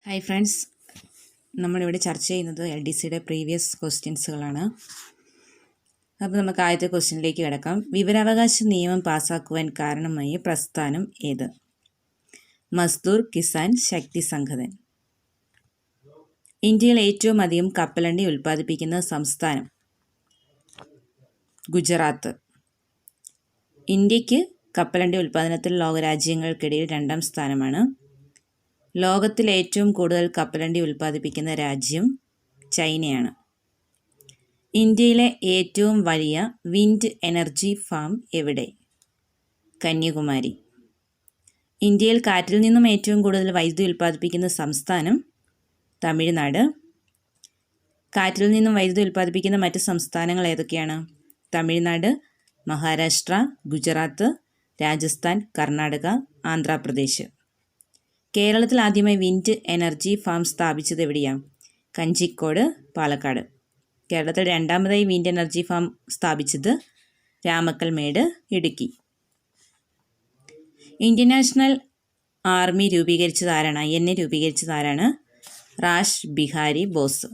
Hi friends, നമ്മളിവിടെ ചർച്ച ചെയ്യുന്നത് LDCയുടെ പ്രീവിയസ് ക്വസ്റ്റ്യൻസുകളാണ്. അപ്പോൾ നമുക്ക് ആദ്യത്തെ ക്വസ്റ്റ്യനിലേക്ക് കിടക്കാം. വിവരാവകാശ നിയമം പാസ്സാക്കുവാൻ കാരണമായ പ്രസ്ഥാനം ഏത്? മസ്ദൂർ കിസാൻ ശക്തി സംഘടൻ. ഇന്ത്യയിൽ ഏറ്റവും അധികം കപ്പലണ്ടി ഉൽപ്പാദിപ്പിക്കുന്ന സംസ്ഥാനം? ഗുജറാത്ത്. ഇന്ത്യക്ക് കപ്പലണ്ടി ഉൽപ്പാദനത്തിൽ ലോകരാജ്യങ്ങൾക്കിടയിൽ 2ാം സ്ഥാനമാണ്. ലോകത്തിൽ ഏറ്റവും കൂടുതൽ കപ്പലണ്ടി ഉൽപ്പാദിപ്പിക്കുന്ന രാജ്യം ചൈനയാണ്. ഇന്ത്യയിലെ ഏറ്റവും വലിയ വിൻഡ് എനർജി ഫാം എവിടെ? കന്യാകുമാരി. ഇന്ത്യയിൽ കാറ്റിൽ നിന്നും ഏറ്റവും കൂടുതൽ വൈദ്യുതി ഉൽപ്പാദിപ്പിക്കുന്ന സംസ്ഥാനം? തമിഴ്നാട്. കാറ്റിൽ നിന്നും വൈദ്യുതി ഉൽപ്പാദിപ്പിക്കുന്ന മറ്റ് സംസ്ഥാനങ്ങൾ ഏതൊക്കെയാണ്? തമിഴ്നാട്, മഹാരാഷ്ട്ര, ഗുജറാത്ത്, രാജസ്ഥാൻ, കർണാടക, ആന്ധ്രാപ്രദേശ്. കേരളത്തിൽ ആദ്യമായി വിൻഡ് എനർജി ഫാം സ്ഥാപിച്ചത് എവിടെയാണ്? കഞ്ചിക്കോട്, പാലക്കാട്. കേരളത്തിൽ 2ാമതായി വിൻഡ് എനർജി ഫാം സ്ഥാപിച്ചത് Ramakkalmedu, Idukki. Indian national army രൂപീകരിച്ചത് ആരാണ്? INA രൂപീകരിച്ചത് ആരാണ്? Rash Bihari boss.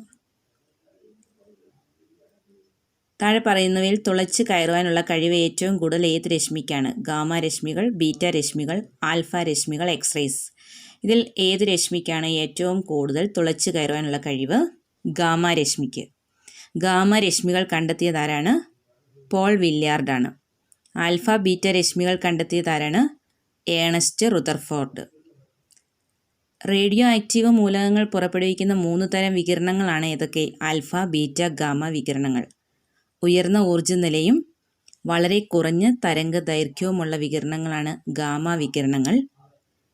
താഴെ പറയുന്നവയിൽ തുളച്ച് കയറുവാനുള്ള കഴിവ് ഏറ്റവും കൂടുതൽ ഏത് രശ്മിക്കാണ്? ഗാമ രശ്മികൾ, ബീറ്റ രശ്മികൾ, ആൽഫ രശ്മികൾ, എക്സ്റേസ്. ഇതിൽ ഏത് രശ്മിക്കാണ് ഏറ്റവും കൂടുതൽ തുളച്ച് കയറുവാനുള്ള കഴിവ്? ഗാമ രശ്മിക്ക്. ഗാമ രശ്മികൾ കണ്ടെത്തിയതാരാണ്? പോൾ വില്യാർഡാണ്. ആൽഫ ബീറ്റ രശ്മികൾ കണ്ടെത്തിയതാരാണ്? Ernest Rutherford. റേഡിയോ ആക്റ്റീവ് മൂലകങ്ങൾ പുറപ്പെടുവിക്കുന്ന 3 തരം വികിരണങ്ങളാണ് ഏതൊക്കെ? ആൽഫ, ബീറ്റ, ഗാമ വികിരണങ്ങൾ. ഉയർന്ന ഊർജ്ജ നിലയും വളരെ കുറഞ്ഞ തരംഗ ദൈർഘ്യവുമുള്ള വികിരണങ്ങളാണ് ഗാമ വികിരണങ്ങൾ.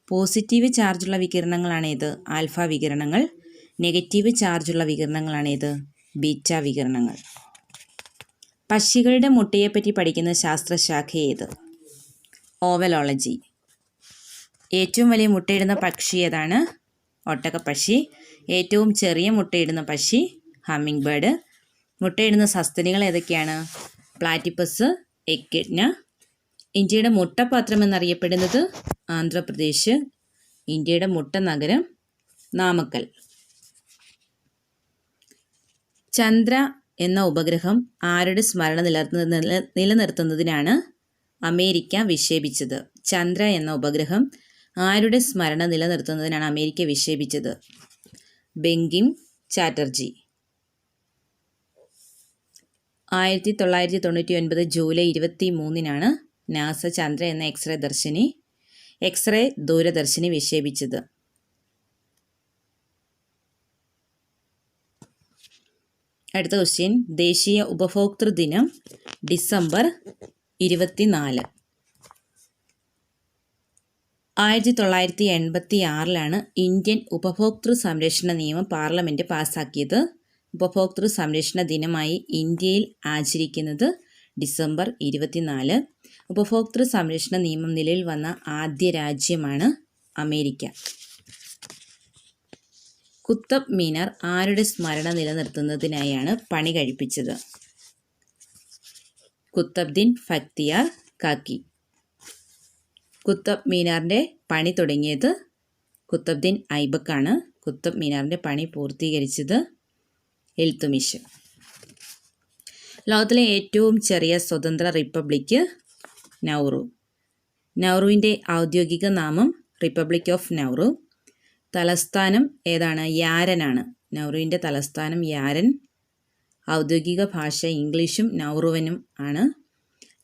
പോസിറ്റീവ് ചാർജുള്ള വികിരണങ്ങളാണേത്? ആൽഫ വികിരണങ്ങൾ. നെഗറ്റീവ് ചാർജുള്ള വികിരണങ്ങളാണേത്? ബീറ്റ വികിരണങ്ങൾ. പക്ഷികളുടെ മുട്ടയെപ്പറ്റി പഠിക്കുന്ന ശാസ്ത്രശാഖ ഏത്? ഓവലോളജി. ഏറ്റവും വലിയ മുട്ടയിടുന്ന പക്ഷി ഏതാണ്? ഒട്ടകപ്പക്ഷി. ഏറ്റവും ചെറിയ മുട്ടയിടുന്ന പക്ഷി? Humming bird. മുട്ടയിടുന്ന സസ്തനികൾ ഏതൊക്കെയാണ്? Platypus, echidna. ഇന്ത്യയുടെ മുട്ടപാത്രം എന്നറിയപ്പെടുന്നത്? ആന്ധ്രാപ്രദേശ്. ഇന്ത്യയുടെ മുട്ട നഗരം? നാമക്കൽ. ചന്ദ്ര എന്ന ഉപഗ്രഹം ആരുടെ സ്മരണ നിലനിർത്തുന്നതിനാണ് അമേരിക്ക വിക്ഷേപിച്ചത്? ചന്ദ്ര എന്ന ഉപഗ്രഹം ആരുടെ സ്മരണ നിലനിർത്തുന്നതിനാണ് അമേരിക്ക വിക്ഷേപിച്ചത്? ബങ്കിം ചാറ്റർജി. 1999 ജൂലൈ 23-നാണ് നാസ ചന്ദ്ര എന്ന എക്സ്റേ ദൂരദർശിനി വിക്ഷേപിച്ചത്. അടുത്ത ക്വസ്റ്റ്യൻ. ദേശീയ ഉപഭോക്തൃ ദിനം ഡിസംബർ 24. 1986-ലാണ് ഇന്ത്യൻ ഉപഭോക്തൃ സംരക്ഷണ നിയമം പാർലമെൻറ്റ് പാസ്സാക്കിയത്. ഉപഭോക്തൃ സംരക്ഷണ ദിനമായി ഇന്ത്യയിൽ ആചരിക്കുന്നത് ഡിസംബർ 24. ഉപഭോക്തൃ സംരക്ഷണ നിയമം നിലവിൽ വന്ന ആദ്യ രാജ്യമാണ് അമേരിക്ക. കുത്തബ് മീനാർ ആരുടെ സ്മരണ നിലനിർത്തുന്നതിനായാണ് പണി കഴിപ്പിച്ചത്? കുത്തബ്ദീൻ ബക്തിയാർ കാക്കി. കുത്തബ് മീനാറിൻ്റെ പണി തുടങ്ങിയത് കുത്തബ്ദീൻ ഐബക്കാണ്. കുത്തബ് മീനാറിൻ്റെ പണി പൂർത്തീകരിച്ചത് ഇൽത്തുമിഷ്. ലോകത്തിലെ ഏറ്റവും ചെറിയ സ്വതന്ത്ര റിപ്പബ്ലിക്ക്? നൗറു. നൗറുവിൻ്റെ ഔദ്യോഗിക നാമം റിപ്പബ്ലിക് ഓഫ് നൗറു. തലസ്ഥാനം ഏതാണ്? യാരനാണ്. നൗറുവിൻ്റെ തലസ്ഥാനം യാരൻ. ഔദ്യോഗിക ഭാഷ ഇംഗ്ലീഷും നൗറുവനും ആണ്.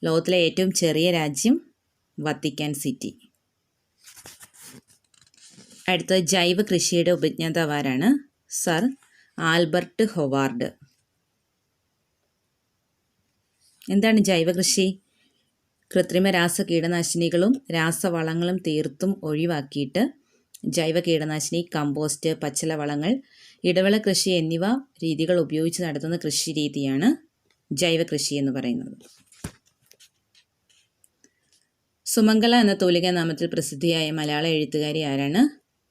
ലോകത്തിലെ ഏറ്റവും ചെറിയ രാജ്യം വത്തിക്കാൻ സിറ്റി. അടുത്ത ജൈവ കൃഷിയുടെ ഉപജ്ഞാതാവാരാണ്? Sir Albert Howard. എന്താണ് ജൈവകൃഷി? കൃത്രിമ രാസ കീടനാശിനികളും രാസവളങ്ങളും തീർത്തും ഒഴിവാക്കിയിട്ട് ജൈവ കീടനാശിനി, കമ്പോസ്റ്റ്, പച്ചില വളങ്ങൾ, ഇടവിള കൃഷി എന്നിവ രീതികൾ ഉപയോഗിച്ച് നടത്തുന്ന കൃഷി രീതിയാണ് ജൈവകൃഷി എന്ന് പറയുന്നത്. സുമംഗല എന്ന തൂലികാ നാമത്തിൽ പ്രസിദ്ധിയായ മലയാള എഴുത്തുകാരി ആരാണ്?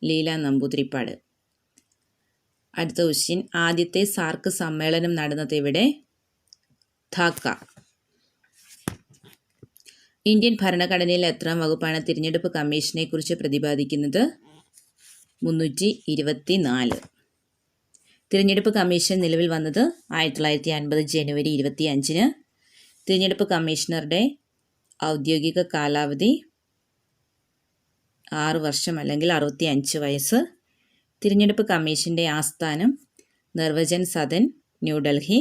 ലീല നമ്പൂതിരിപ്പാട്. അടുത്ത ക്വസ്റ്റ്യൻ. ആദ്യത്തെ സാർക്ക് സമ്മേളനം നടന്നത് എവിടെ? ധാക്ക. ഇന്ത്യൻ ഭരണഘടനയിൽ എത്രാം വകുപ്പാണ് തിരഞ്ഞെടുപ്പ് കമ്മീഷനെ കുറിച്ച് പ്രതിപാദിക്കുന്നത്? 324. തിരഞ്ഞെടുപ്പ് കമ്മീഷൻ നിലവിൽ വന്നത് 1950 ജനുവരി 25. തിരഞ്ഞെടുപ്പ് കമ്മീഷണറുടെ ഔദ്യോഗിക കാലാവധി 6 വർഷം അല്ലെങ്കിൽ 65 വയസ്സ്. തിരഞ്ഞെടുപ്പ് കമ്മീഷൻ്റെ ആസ്ഥാനം നിർവചൻ സദൻ, ന്യൂഡൽഹി.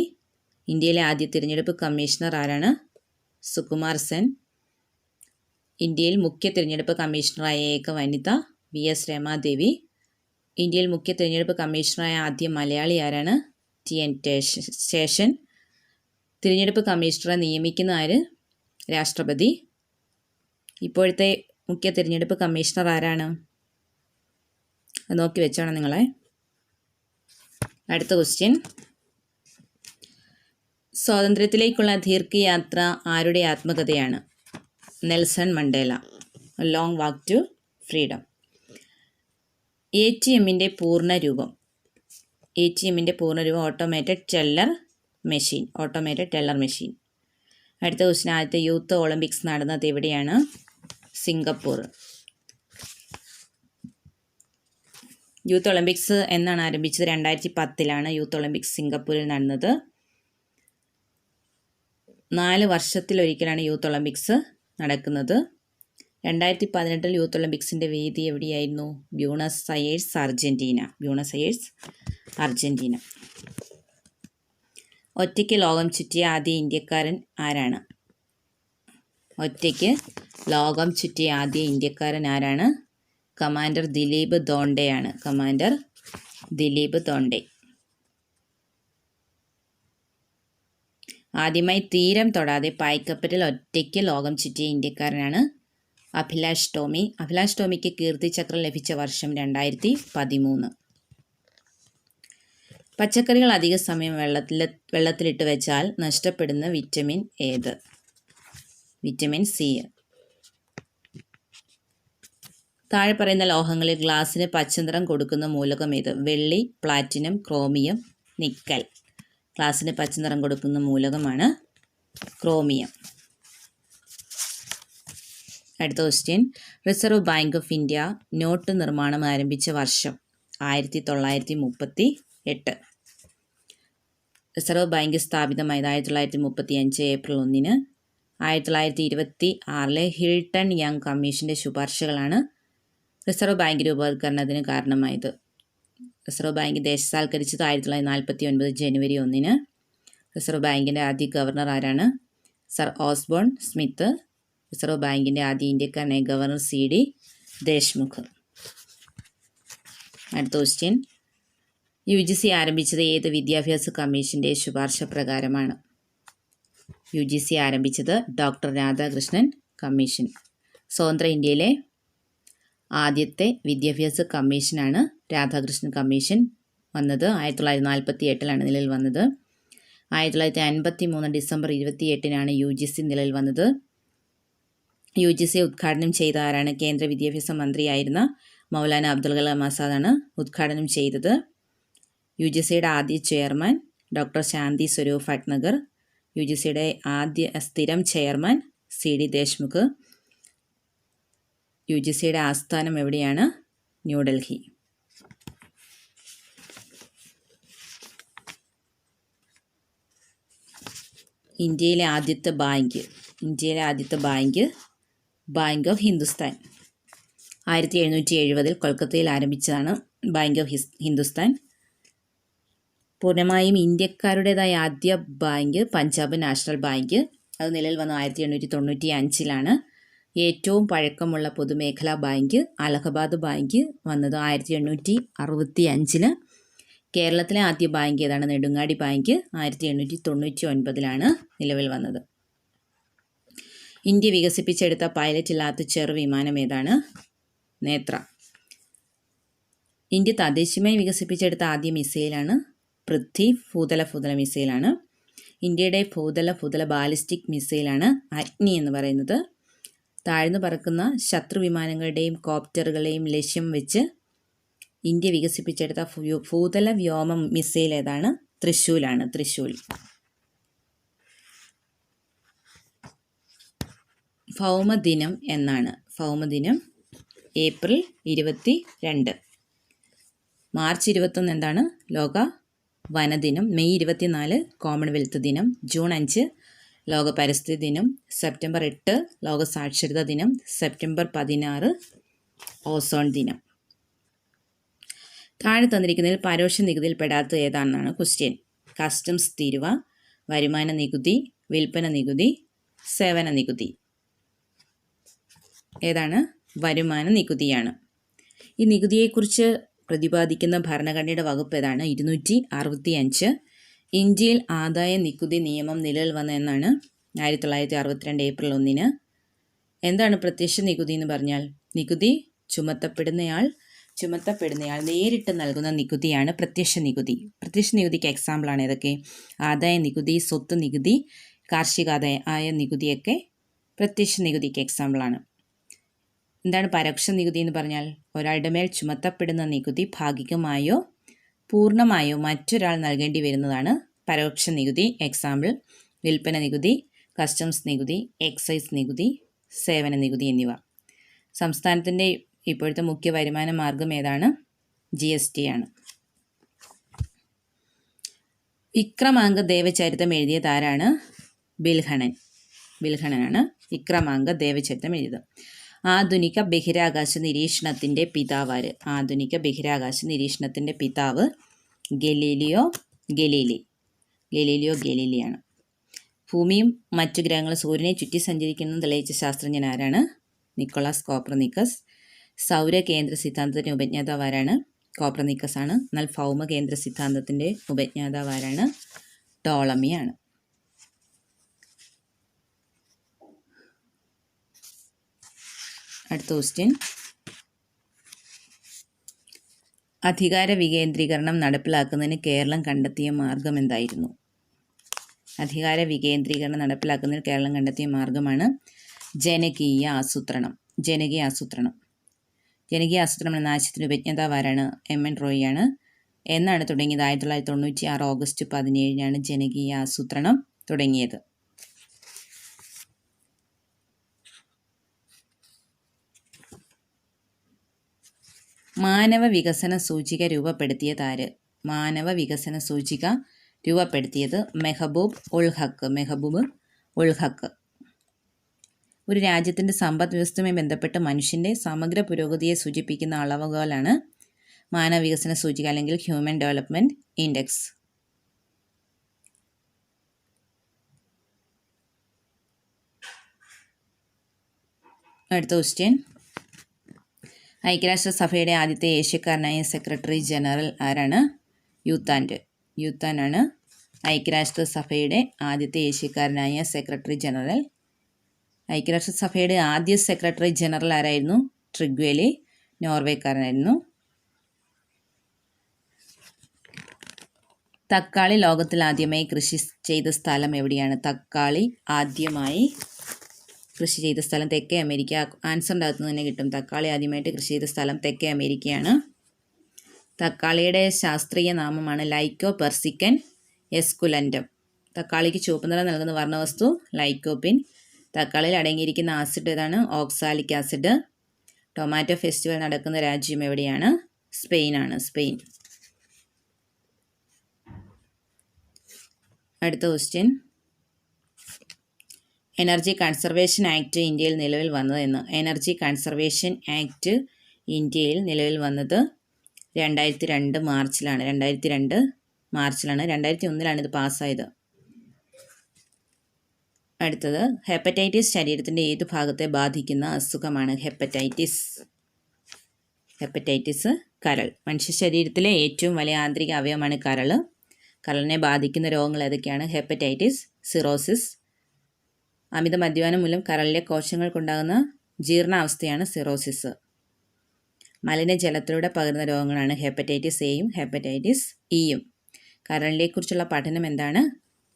ഇന്ത്യയിലെ ആദ്യ തിരഞ്ഞെടുപ്പ് കമ്മീഷണർ ആരാണ്? സുകുമാർ സെൻ. ഇന്ത്യയിൽ മുഖ്യ തിരഞ്ഞെടുപ്പ് കമ്മീഷണറായ ഏക വനിത VS രമാദേവി. ഇന്ത്യയിൽ മുഖ്യ തിരഞ്ഞെടുപ്പ് കമ്മീഷണറായ ആദ്യ മലയാളി ആരാണ്? TN ശേഷൻ. തിരഞ്ഞെടുപ്പ് കമ്മീഷണറെ നിയമിക്കുന്ന ആര്? രാഷ്ട്രപതി. ഇപ്പോഴത്തെ മുഖ്യ തിരഞ്ഞെടുപ്പ് കമ്മീഷണർ ആരാണ്? അത് നോക്കി വെച്ചോണം നിങ്ങളെ. അടുത്ത ക്വസ്റ്റ്യൻ. സ്വാതന്ത്ര്യത്തിലേക്കുള്ള ദീർഘയാത്ര ആരുടെ ആത്മകഥയാണ്? Nelson Mandela. Long walk to freedom. ATMൻ്റെ പൂർണ്ണരൂപം. ATMൻ്റെ പൂർണ്ണരൂപം ഓട്ടോമേറ്റഡ് ടെല്ലർ മെഷീൻ. അടുത്ത ക്വസ്റ്റ്യൻ. ആദ്യത്തെ യൂത്ത് ഒളിമ്പിക്സ് നടന്നത് എവിടെയാണ്? സിംഗപ്പൂർ. യൂത്ത് ഒളിമ്പിക്സ് എന്നാണ് ആരംഭിച്ചത്? 2010 യൂത്ത് ഒളിമ്പിക്സ് സിംഗപ്പൂരിൽ നടന്നത്. 4 വർഷത്തിലൊരിക്കലാണ് യൂത്ത് ഒളിമ്പിക്സ് നടക്കുന്നത്. 2018 യൂത്ത് ഒളിമ്പിക്സിൻ്റെ വേദി എവിടെയായിരുന്നു? Buenos Ayers, Argentina. ഒറ്റയ്ക്ക് ലോകം ചുറ്റിയ ആദ്യ ഇന്ത്യക്കാരൻ ആരാണ്? കമാൻഡർ ദിലീപ് ദോണ്ടെയാണ്. ആദ്യമായി തീരം തൊടാതെ പായ്ക്കപ്പലിൽ ഒറ്റയ്ക്ക് ലോകം ചുറ്റിയ ഇന്ത്യക്കാരനാണ് അഭിലാഷ് ടോമി. അഭിലാഷ് ടോമിക്ക് കീർത്തിചക്രം ലഭിച്ച വർഷം 2013. പച്ചക്കറികൾ അധിക സമയം വെള്ളത്തിലിട്ട് വെച്ചാൽ നഷ്ടപ്പെടുന്ന വിറ്റമിൻ ഏത്? Vitamin C. താഴെ പറയുന്ന ലോഹങ്ങളിൽ ഗ്ലാസിന് പച്ചനിറം കൊടുക്കുന്ന മൂലകം ഏത്? വെള്ളി, പ്ലാറ്റിനം, ക്രോമിയം, നിക്കൽ. ഗ്ലാസിന് പച്ചനിറം കൊടുക്കുന്ന മൂലകമാണ് ക്രോമിയം. അടുത്ത question. Reserve bank of India note നിർമ്മാണം ആരംഭിച്ച വർഷം? 1938. റിസർവ് ബാങ്ക് സ്ഥാപിതമായത് 1935 ഏപ്രിൽ 1. 1926 ഹിൽട്ടൺ യങ് കമ്മീഷൻ്റെ ശുപാർശകളാണ് റിസർവ് ബാങ്ക് രൂപവത്കരണത്തിന് കാരണമായത്. റിസർവ് ബാങ്ക് ദേശസാൽക്കരിച്ചത് 1949 ജനുവരി 1. റിസർവ് ബാങ്കിൻ്റെ ആദ്യ ഗവർണർ ആരാണ്? Sir Osborne Smith. റിസർവ് ബാങ്കിൻ്റെ ആദ്യ ഇന്ത്യക്കാരനായ ഗവർണർ CD ദേശ്മുഖ്. അടുത്ത ക്വസ്റ്റ്യൻ. UGC ആരംഭിച്ചത് ഏത് വിദ്യാഭ്യാസ കമ്മീഷൻ്റെ ശുപാർശ പ്രകാരമാണ്? UGC ആരംഭിച്ചത് ഡോക്ടർ രാധാകൃഷ്ണൻ കമ്മീഷൻ. സ്വതന്ത്ര ഇന്ത്യയിലെ ആദ്യത്തെ വിദ്യാഭ്യാസ കമ്മീഷനാണ് രാധാകൃഷ്ണൻ കമ്മീഷൻ. വന്നത് 1948 നിലവിൽ വന്നത്. 1953 ഡിസംബർ 28 UGC നിലവിൽ വന്നത്. UGC ഉദ്ഘാടനം ചെയ്ത ആരാണ്? കേന്ദ്ര വിദ്യാഭ്യാസ മന്ത്രിയായിരുന്ന മൗലാന അബ്ദുൽ കലാം ആസാദാണ് ഉദ്ഘാടനം ചെയ്തത്. UGCയുടെ ആദ്യ ചെയർമാൻ ഡോക്ടർ ശാന്തി സ്വരൂപ് ഭട്നഗർ. UGCയുടെ ആദ്യ സ്ഥിരം ചെയർമാൻ CD ദേശ്മുഖ്. UGCയുടെ ആസ്ഥാനം എവിടെയാണ്? ന്യൂഡൽഹി. ഇന്ത്യയിലെ ആദ്യത്തെ ബാങ്ക് ബാങ്ക് ഓഫ് ഹിന്ദുസ്ഥാൻ. 1770 കൊൽക്കത്തയിൽ ആരംഭിച്ചതാണ് ബാങ്ക് ഓഫ് ഹിന്ദുസ്ഥാൻ. പൂർണ്ണമായും ഇന്ത്യക്കാരുടേതായ ആദ്യ ബാങ്ക് പഞ്ചാബ് നാഷണൽ ബാങ്ക്. അത് നിലവിൽ വന്നത് 1895. ഏറ്റവും പഴക്കമുള്ള പൊതുമേഖലാ ബാങ്ക് അലഹബാദ് ബാങ്ക് വന്നത് 1865. കേരളത്തിലെ ആദ്യ ബാങ്ക് ഏതാണ്? നെടുങ്ങാടി ബാങ്ക്. 1899 നിലവിൽ വന്നത്. ഇന്ത്യ വികസിപ്പിച്ചെടുത്ത പൈലറ്റ് ഇല്ലാത്ത ചെറുവിമാനം ഏതാണ്? നേത്ര. ഇന്ത്യ തദ്ദേശീയമായി വികസിപ്പിച്ചെടുത്ത ആദ്യ മിസൈലാണ് പൃഥ്വി. ഭൂതല മിസൈലാണ്. ഇന്ത്യയുടെ ഭൂതല ബാലിസ്റ്റിക് മിസൈലാണ് അഗ്നി എന്ന് പറയുന്നത്. താഴ്ന്നു പറക്കുന്ന ശത്രു വിമാനങ്ങളുടെയും കോപ്റ്ററുകളെയും ലക്ഷ്യം വെച്ച് ഇന്ത്യ വികസിപ്പിച്ചെടുത്ത ഭൂതല വ്യോമ മിസൈൽ ഏതാണ്? തൃശൂൽ. ഭൗമദിനം എന്നാണ്? ഭൗമദിനം ഏപ്രിൽ 22. മാർച്ച് 21 എന്താണ്? ലോക വനദിനം. മെയ് 24 കോമൺവെൽത്ത് ദിനം. ജൂൺ 5 ലോക പരിസ്ഥിതി ദിനം. സെപ്റ്റംബർ 8 ലോക സാക്ഷരതാ ദിനം. സെപ്റ്റംബർ 16 ഓസോൺ ദിനം. താഴെ തന്നിരിക്കുന്നതിൽ പരോക്ഷ നികുതിയിൽ പെടാത്തത് ഏതാണെന്നാണ് ക്വസ്റ്റ്യൻ. കസ്റ്റംസ് തീരുവ, വരുമാന നികുതി, വിൽപ്പന നികുതി, സേവന നികുതി. ഏതാണ്? വരുമാന നികുതിയാണ്. ഈ നികുതിയെക്കുറിച്ച് പ്രതിപാദിക്കുന്ന ഭരണഘടനയുടെ വകുപ്പ് ഏതാണ്? 265. ഇന്ത്യയിൽ ആദായ നികുതി നിയമം നിലവിൽ വന്ന എന്നാണ്? 1962 ഏപ്രിൽ 1. എന്താണ് പ്രത്യക്ഷ നികുതി എന്ന് പറഞ്ഞാൽ? നികുതി ചുമത്തപ്പെടുന്നയാൾ നേരിട്ട് നൽകുന്ന നികുതിയാണ് പ്രത്യക്ഷ നികുതി. പ്രത്യക്ഷ നികുതിക്ക് എക്സാമ്പിളാണ് ഏതൊക്കെ? ആദായ നികുതി, സ്വത്ത് നികുതി, കാർഷികാദായ നികുതിയൊക്കെ പ്രത്യക്ഷ നികുതിക്ക് എക്സാമ്പിളാണ്. എന്താണ് പരോക്ഷ നികുതി എന്ന് പറഞ്ഞാൽ? ഒരാളുടെ മേൽ ചുമത്തപ്പെടുന്ന നികുതി ഭാഗികമായോ പൂർണ്ണമായോ മറ്റൊരാൾ നൽകേണ്ടി വരുന്നതാണ് പരോക്ഷ നികുതി. എക്സാമ്പിൾ വിൽപ്പന നികുതി, കസ്റ്റംസ് നികുതി, എക്സൈസ് നികുതി, സേവന നികുതി എന്നിവ. സംസ്ഥാനത്തിൻ്റെ ഇപ്പോഴത്തെ മുഖ്യ വരുമാന മാർഗം ഏതാണ്? GST ആണ്. വിക്രമാംഗ ദേവചരിതം എഴുതിയത് ആരാണ്? ബിൽഹണനാണ് വിക്രമാംഗ ദേവചരിതം എഴുതിയത്. ആധുനിക ബഹിരാകാശ നിരീക്ഷണത്തിൻ്റെ പിതാവ്? ആധുനിക ബഹിരാകാശ നിരീക്ഷണത്തിൻ്റെ പിതാവ് ഗലീലിയോ ഗലീലിയാണ്. ഭൂമിയും മറ്റു ഗ്രഹങ്ങളും സൂര്യനെ ചുറ്റി സഞ്ചരിക്കുന്നത് തെളിയിച്ച ശാസ്ത്രജ്ഞൻ ആരാണ്? Nicholas Copernicus. സൗരകേന്ദ്ര സിദ്ധാന്തത്തിൻ്റെ ഉപജ്ഞാതാവ് ആരാണ്? കോപ്പർനിക്കസ് ആണ്. എന്നാൽ ഭൗമകേന്ദ്ര സിദ്ധാന്തത്തിൻ്റെ ഉപജ്ഞാതാവ് ആരാണ്? ടോളമിയാണ്. അടുത്ത ക്വസ്റ്റ്യൻ. അധികാര വികേന്ദ്രീകരണം നടപ്പിലാക്കുന്നതിന് കേരളം കണ്ടെത്തിയ മാർഗം എന്തായിരുന്നു? അധികാര വികേന്ദ്രീകരണം നടപ്പിലാക്കുന്നതിന് കേരളം കണ്ടെത്തിയ മാർഗമാണ് ജനകീയ ആസൂത്രണം. ജനകീയ ആസൂത്രണം എന്ന ആശയത്തിന് ഉപജ്ഞാതാവ് ആരാണ്? MN റോയിയാണ്. എന്നാണ് തുടങ്ങിയത്? 1996 ഓഗസ്റ്റ് 17 ജനകീയ ആസൂത്രണം തുടങ്ങിയത്. മാനവ വികസന സൂചിക രൂപപ്പെടുത്തിയത് ആര്? മാനവ വികസന സൂചിക രൂപപ്പെടുത്തിയത് മെഹബൂബ് ഉൽ ഹക്ക്. ഒരു രാജ്യത്തിൻ്റെ സമ്പദ് വ്യവസ്ഥയുമായി ബന്ധപ്പെട്ട് മനുഷ്യൻ്റെ സമഗ്ര പുരോഗതിയെ സൂചിപ്പിക്കുന്ന അളവുകളാണ് മാനവ വികസന സൂചിക അല്ലെങ്കിൽ ഹ്യൂമൻ ഡെവലപ്മെൻറ്റ് ഇൻഡെക്സ്. അടുത്ത ക്വസ്റ്റ്യൻ. ഐക്യരാഷ്ട്രസഭയുടെ ആദ്യത്തെ ഏഷ്യക്കാരനായ സെക്രട്ടറി ജനറൽ ആരാണ്? യൂത്താനാണ് ഐക്യരാഷ്ട്രസഭയുടെ ആദ്യത്തെ ഏഷ്യക്കാരനായ സെക്രട്ടറി ജനറൽ. ഐക്യരാഷ്ട്രസഭയുടെ ആദ്യ സെക്രട്ടറി ജനറൽ ആരായിരുന്നു? ട്രിഗ്വേലി, നോർവേക്കാരനായിരുന്നു. തക്കാളി ലോകത്തിൽ ആദ്യമായി കൃഷി ചെയ്ത സ്ഥലം എവിടെയാണ്? തക്കാളി ആദ്യമായി കൃഷി ചെയ്ത സ്ഥലം തെക്കേ അമേരിക്ക. ആൻസറിൻ്റെ അകത്ത് തന്നെ കിട്ടും. തക്കാളി ആദ്യമായിട്ട് കൃഷി ചെയ്ത സ്ഥലം തെക്കേ അമേരിക്കയാണ്. തക്കാളിയുടെ ശാസ്ത്രീയ നാമമാണ് ലൈക്കോ പെർസിക്കൻ എസ്കുലൻറ്റം. തക്കാളിക്ക് ചുവപ്പ് നിറം നൽകുന്ന വർണ്ണവസ്തു ലൈക്കോപ്പിൻ. തക്കാളിയിൽ അടങ്ങിയിരിക്കുന്ന ആസിഡ് ഏതാണ്? Oxalic acid. ടൊമാറ്റോ ഫെസ്റ്റിവൽ നടക്കുന്ന രാജ്യം എവിടെയാണ്? സ്പെയിൻ. അടുത്ത ക്വസ്റ്റ്യൻ. എനർജി കൺസർവേഷൻ ആക്ട് ഇന്ത്യയിൽ നിലവിൽ വന്നതെന്ന്? എനർജി കൺസർവേഷൻ ആക്ട് ഇന്ത്യയിൽ നിലവിൽ വന്നത് 2002 മാർച്ചിലാണ്. 2001 ഇത് പാസ്സായത്. അടുത്തത്. ഹെപ്പറ്റൈറ്റിസ് ശരീരത്തിൻ്റെ ഏത് ഭാഗത്തെ ബാധിക്കുന്ന അസുഖമാണ്? ഹെപ്പറ്റൈറ്റിസ് കരൾ. മനുഷ്യ ശരീരത്തിലെ ഏറ്റവും വലിയ ആന്തരിക അവയവമാണ് കരൾ. കരളിനെ ബാധിക്കുന്ന രോഗങ്ങൾ ഏതൊക്കെയാണ്? Hepatitis, cirrhosis. അമിത മദ്യപാനം മൂലം കരളിലെ കോശങ്ങൾക്കുണ്ടാകുന്ന ജീർണാവസ്ഥയാണ് സിറോസിസ്. മലിനജലത്തിലൂടെ പകരുന്ന രോഗങ്ങളാണ് ഹെപ്പറ്റൈറ്റിസ് എയും ഹെപ്പറ്റൈറ്റിസ് ഇയും. കരളിനെക്കുറിച്ചുള്ള പഠനം എന്താണ്?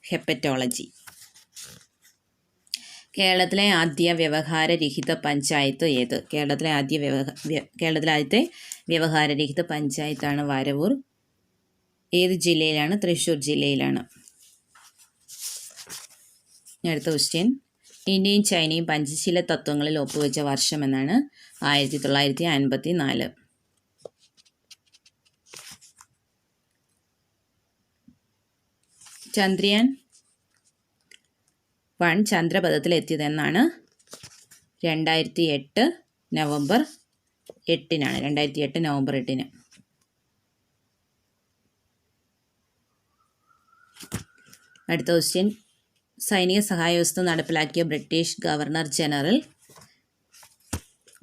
ഹെപ്പറ്റോളജി. കേരളത്തിലെ ആദ്യ വ്യവഹാരരഹിത പഞ്ചായത്ത് ഏത്? കേരളത്തിലെ ആദ്യത്തെ വ്യവഹാരരഹിത പഞ്ചായത്താണ് വാരവൂർ. ഏത് ജില്ലയിലാണ്? തൃശ്ശൂർ ജില്ലയിലാണ്. അടുത്ത ക്വസ്റ്റ്യൻ. ഇന്ത്യയും ചൈനയും പഞ്ചശീല തത്വങ്ങളിൽ ഒപ്പുവെച്ച വർഷം എന്നാണ്? 1954. ചന്ദ്രയാൻ 1 ചന്ദ്രപഥത്തിലെത്തിയതെന്നാണ്? 2008 നവംബർ 8-നാണ്. 2008 നവംബർ 8-ന്. അടുത്ത ക്വസ്റ്റ്യൻ. സൈനിക സഹായ വ്യവസ്ഥ നടപ്പിലാക്കിയ ബ്രിട്ടീഷ് ഗവർണർ ജനറൽ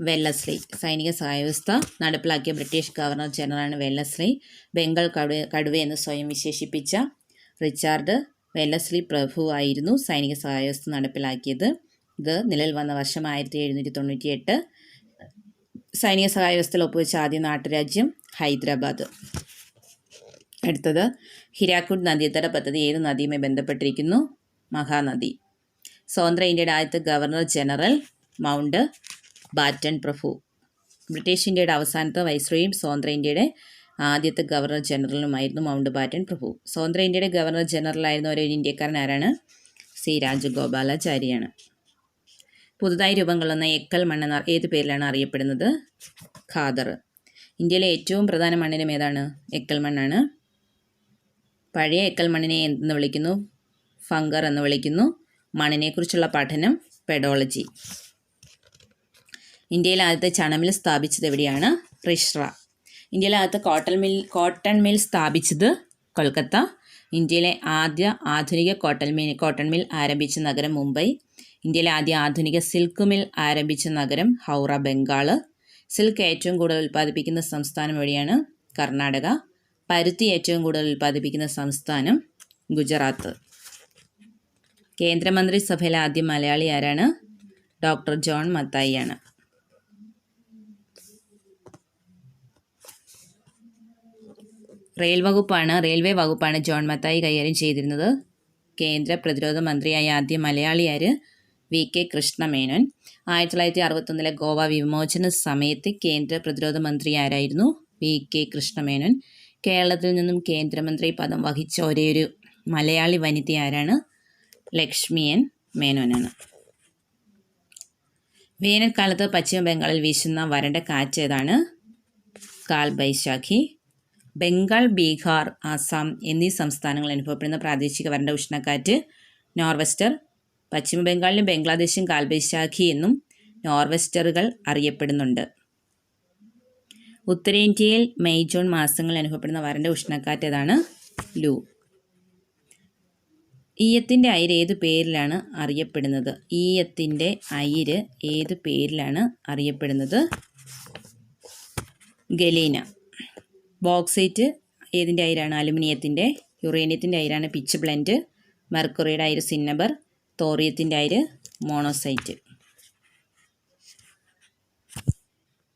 വെല്ലസ്ലി. സൈനിക സഹായ വ്യവസ്ഥ നടപ്പിലാക്കിയ ബ്രിട്ടീഷ് ഗവർണർ ജനറലാണ് വെല്ലസ്ലി. ബംഗാൾ കടുവയെന്ന് സ്വയം വിശേഷിപ്പിച്ച റിച്ചാർഡ് വെല്ലസ്ലി പ്രഭു ആയിരുന്നു സൈനിക സഹായ വ്യവസ്ഥ നടപ്പിലാക്കിയത്. ഇത് നിലവിൽ വന്ന വർഷം 1798. സൈനിക സഹായ വ്യവസ്ഥയിൽ ഒപ്പുവെച്ച ആദ്യ നാട്ടുരാജ്യം ഹൈദരാബാദ്. അടുത്തത്. ഹിരാക്കുഡ് നദീതട പദ്ധതി ഏത് നദിയുമായി ബന്ധപ്പെട്ടിരിക്കുന്നു? മഹാനദി. സ്വതന്ത്ര ഇന്ത്യയുടെ ആദ്യത്തെ ഗവർണർ ജനറൽ മൗണ്ട് ബാറ്റൺ പ്രഭു. ബ്രിട്ടീഷ് ഇന്ത്യയുടെ അവസാനത്തെ വൈസ്രോയും സ്വതന്ത്ര ഇന്ത്യയുടെ ആദ്യത്തെ ഗവർണർ ജനറലുമായിരുന്നു മൗണ്ട് ബാറ്റൺ പ്രഭു. സ്വതന്ത്ര ഇന്ത്യയുടെ ഗവർണർ ജനറലായിരുന്ന ഒരു ഇന്ത്യക്കാരൻ ആരാണ്? സി രാജഗോപാലാചാരിയാണ്. പുതുതായി രൂപം കൊള്ളുന്ന എക്കൽ മണ്ണ് ഏത് പേരിലാണ് അറിയപ്പെടുന്നത്? ഖാദർ. ഇന്ത്യയിലെ ഏറ്റവും പ്രധാന മണ്ണിനം ഏതാണ്? എക്കൽ മണ്ണാണ്. പഴയ എക്കൽ മണ്ണിനെ എന്തെന്ന് വിളിക്കുന്നു? ഫംഗർ എന്ന് വിളിക്കുന്നു. മണ്ണിനെക്കുറിച്ചുള്ള പഠനം പെഡോളജി. ഇന്ത്യയിലെ ആദ്യത്തെ ചണമിൽ സ്ഥാപിച്ചത് എവിടെയാണ്? റിഷ്ര. ഇന്ത്യയിലെ ആദ്യത്തെ കോട്ടൺ മിൽ സ്ഥാപിച്ചത് കൊൽക്കത്ത. ഇന്ത്യയിലെ ആദ്യ ആധുനിക കോട്ടൺ മിൽ ആരംഭിച്ച നഗരം മുംബൈ. ഇന്ത്യയിലെ ആദ്യ ആധുനിക സിൽക്ക് മിൽ ആരംഭിച്ച നഗരം ഹൗറ, ബംഗാൾ. സിൽക്ക് ഏറ്റവും കൂടുതൽ ഉൽപ്പാദിപ്പിക്കുന്ന സംസ്ഥാനം എവിടെയാണ്? കർണാടക. പരുത്തി ഏറ്റവും കൂടുതൽ ഉൽപ്പാദിപ്പിക്കുന്ന സംസ്ഥാനം ഗുജറാത്ത്. കേന്ദ്രമന്ത്രിസഭയിലെ ആദ്യ മലയാളി ആരാണ്? ഡോക്ടർ ജോൺ മത്തായിയാണ്. റെയിൽവേ വകുപ്പാണ് ജോൺ മത്തായി കൈകാര്യം ചെയ്തിരുന്നത്. കേന്ദ്ര പ്രതിരോധ മന്ത്രിയായ ആദ്യ മലയാളിയാര്? V K Krishnamenon. 1961 ഗോവ വിമോചന സമയത്ത് കേന്ദ്ര പ്രതിരോധ മന്ത്രി ആരായിരുന്നു? V K Krishnamenon. കേരളത്തിൽ നിന്നും കേന്ദ്രമന്ത്രി പദം വഹിച്ച ഒരേയൊരു മലയാളി വനിത ആരാണ്? ലക്ഷ്മി എൻ മേനോനാണ്. വേനൽക്കാലത്ത് പശ്ചിമ ബംഗാളിൽ വീശുന്ന വരണ്ട കാറ്റ് ഏതാണ്? കാൽബൈശാഖി. ബംഗാൾ, ബീഹാർ, ആസാം എന്നീ സംസ്ഥാനങ്ങളിൽ അനുഭവപ്പെടുന്ന പ്രാദേശിക വരണ്ട ഉഷ്ണക്കാറ്റ് നോർവെസ്റ്റർ. പശ്ചിമ ബംഗാളിലും ബംഗ്ലാദേശും കാൽബൈശാഖി എന്നും നോർവെസ്റ്ററുകൾ അറിയപ്പെടുന്നുണ്ട്. ഉത്തരേന്ത്യയിൽ മെയ് ജൂൺ മാസങ്ങളിൽ അനുഭവപ്പെടുന്ന വരണ്ട ഉഷ്ണക്കാറ്റ് ഏതാണ്? ലൂ. ഈയത്തിൻ്റെ അയിര് ഏത് പേരിലാണ് അറിയപ്പെടുന്നത്? ഈയത്തിൻ്റെ അയിര് ഏത് പേരിലാണ് അറിയപ്പെടുന്നത്? ഗലീന. ബോക്സൈറ്റ് ഏതിൻ്റെ അയിരാണ്? അലുമിനിയത്തിൻ്റെ. യുറേനിയത്തിൻ്റെ അയിരാണ് പിച്ച് ബ്ലെൻഡ്. മെർക്കുറിയുടെ അയിര് സിന്നബർ. തോറിയത്തിൻ്റെ അയിര് മോണോസൈറ്റ്.